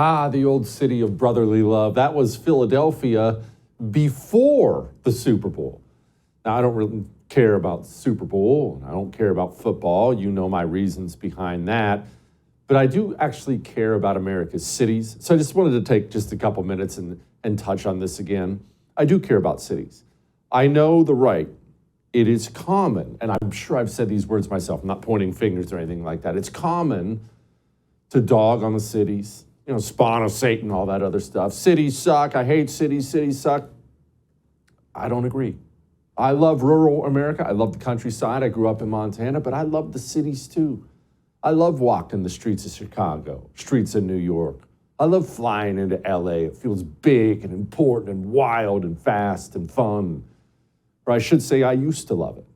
Ah, the old city of brotherly love. That was Philadelphia before the Super Bowl. Now, I don't really care about the Super Bowl, and I don't care about football. You know my reasons behind that. But I do actually care about America's cities. So I just wanted to take just a couple minutes and touch on this again. I do care about cities. I know the right. It is common, and I'm sure I've said these words myself. I'm not pointing fingers or anything like that. It's common to dog on the cities, spawn of Satan, all that other stuff. Cities suck. I hate cities. Cities suck. I don't agree. I love rural America. I love the countryside. I grew up in Montana, but I love the cities too. I love walking the streets of Chicago, streets of New York. I love flying into LA. It feels big and important and wild and fast and fun. Or I should say I used to love it.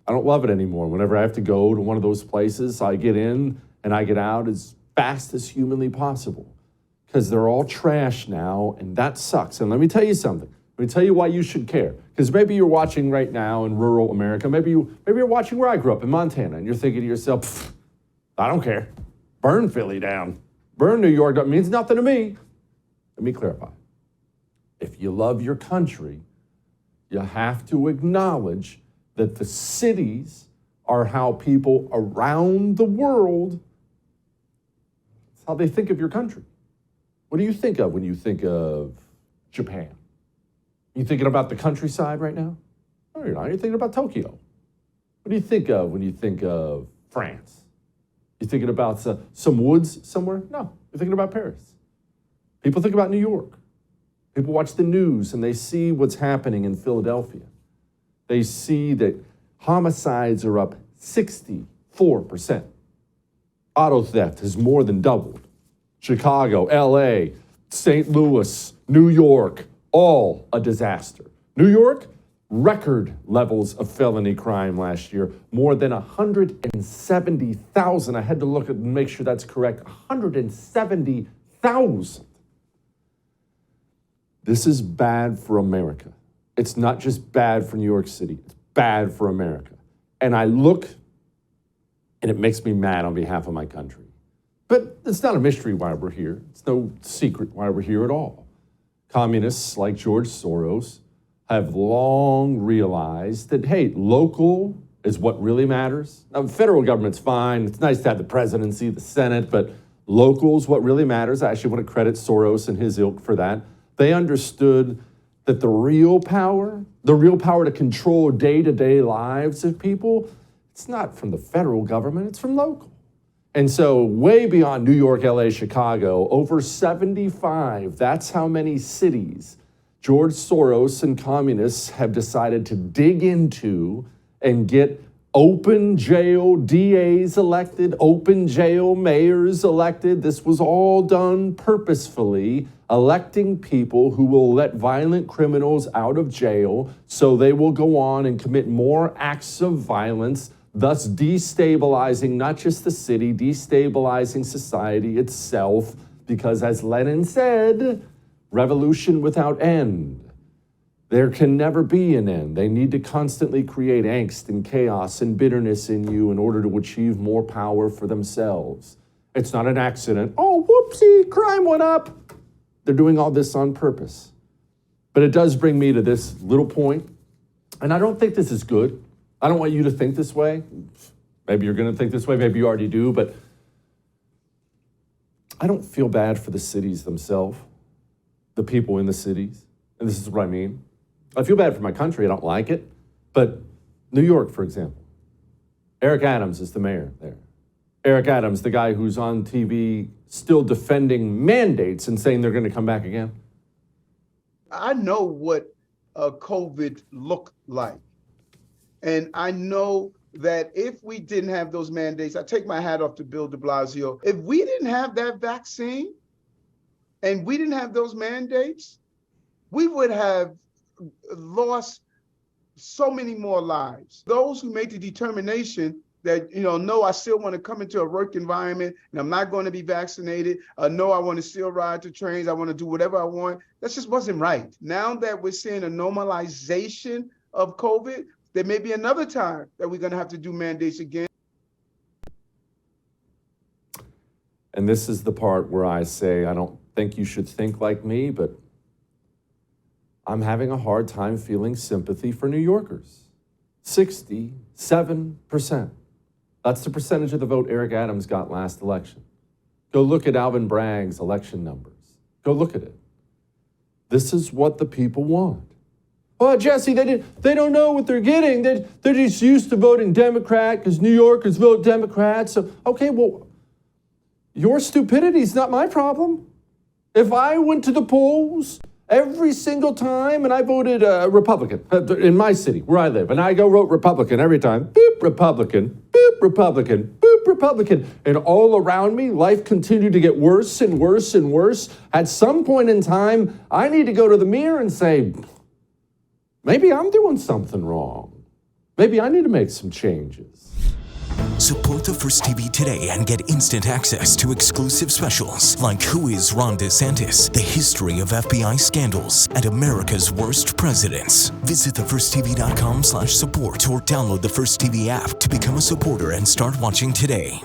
I don't love it anymore. Whenever I have to go to one of those places, I get in and I get out as fast as humanly possible because they're all trash now, and that sucks. And let me tell you something. Let me tell you why you should care. Because maybe you're watching right now in rural America. Maybe you're watching where I grew up in Montana, and you're thinking to yourself, I don't care. Burn Philly down. Burn New York. That means nothing to me. Let me clarify. If you love your country, you have to acknowledge that the cities are how people around the world, it's how they think of your country. What do you think of when you think of Japan? You thinking about the countryside right now? No, you're not. You're thinking about Tokyo. What do you think of when you think of France? You thinking about some woods somewhere? No, you're thinking about Paris. People think about New York. People watch the news and they see what's happening in Philadelphia. They see that homicides are up 64%. Auto theft has more than doubled. Chicago, LA, St. Louis, New York, all a disaster. New York, record levels of felony crime last year, more than 170,000. I had to look and make sure that's correct. 170,000. This is bad for America. It's not just bad for New York City. It's bad for America. And I look, and it makes me mad on behalf of my country. But it's not a mystery why we're here. It's no secret why we're here at all. Communists like George Soros have long realized that, hey, local is what really matters. Now, the federal government's fine. It's nice to have the presidency, the Senate, but local is what really matters. I actually want to credit Soros and his ilk for that. They understood that the real power to control day-to-day lives of people, it's not from the federal government, it's from local. And so way beyond New York, LA, Chicago, over 75, that's how many cities George Soros and communists have decided to dig into and get open jail DAs elected, open jail mayors elected. This was all done purposefully, electing people who will let violent criminals out of jail so they will go on and commit more acts of violence, thus destabilizing not just the city, destabilizing society itself, because as Lenin said, revolution without end. There can never be an end. They need to constantly create angst and chaos and bitterness in you in order to achieve more power for themselves. It's not an accident. Oh, whoopsie, crime went up. They're doing all this on purpose. But it does bring me to this little point, and I don't think this is good. I don't want you to think this way. Maybe you're going to think this way. Maybe you already do, but I don't feel bad for the cities themselves, the people in the cities. And this is what I mean. I feel bad for my country. I don't like it. But New York, for example, Eric Adams is the mayor there. Eric Adams, the guy who's on TV still defending mandates and saying they're going to come back again. I know what COVID looked like. And I know that if we didn't have those mandates, I take my hat off to Bill de Blasio. If we didn't have that vaccine and we didn't have those mandates, we would have lost so many more lives. Those who made the determination that, no, I still want to come into a work environment and I'm not going to be vaccinated. No, I want to still ride the trains. I want to do whatever I want. That just wasn't right. Now that we're seeing a normalization of COVID, there may be another time that we're going to have to do mandates again. And this is the part where I say, I don't think you should think like me, but I'm having a hard time feeling sympathy for New Yorkers. 67%. That's the percentage of the vote Eric Adams got last election. Go look at Alvin Bragg's election numbers. Go look at it. This is what the people want. Oh, Jesse, they don't know what they're getting. They're just used to voting Democrat because New Yorkers vote Democrat. So, okay, well, your stupidity is not my problem. If I went to the polls every single time and I voted Republican in my city where I live, and I go vote Republican every time, boop, Republican, boop, Republican, boop, Republican, and all around me, life continued to get worse and worse and worse. At some point in time, I need to go to the mirror and say, maybe I'm doing something wrong. Maybe I need to make some changes. Support the First TV today and get instant access to exclusive specials like Who is Ron DeSantis, the history of FBI scandals, and America's worst presidents. Visit thefirsttv.com/support or download the First TV app to become a supporter and start watching today.